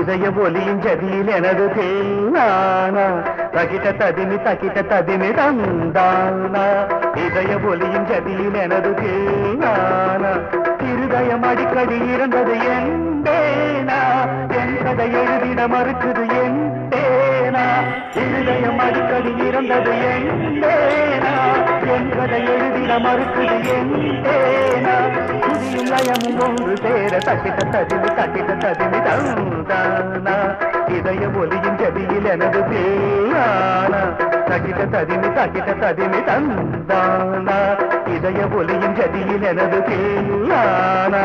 இதய ஒலியின் ஜதியில் எனது தேனானா தகிட்ட ததிமி தந்தானா இதய ஒலியின் ஜதியில் எனது தேனானா இருதயம் அடிக்கடி இறந்தது எந்தேனா என் கதை எழுதிட மறுக்குது எந்தேனா இருதயம் அடிக்கடி இறந்தது எந்தேனா என் கதை எழுதிட மறுக்குது எந்தேனா புதியும் லயமும் ஒன்று சேர தகிட்ட ததிமி தந்தானா இதய ஒலியின் ஜதியில் எனது தேனானா தகிட்ட ததிமி தந்தானா இதய ஒலியின் ஜதியில் எனது தேனானா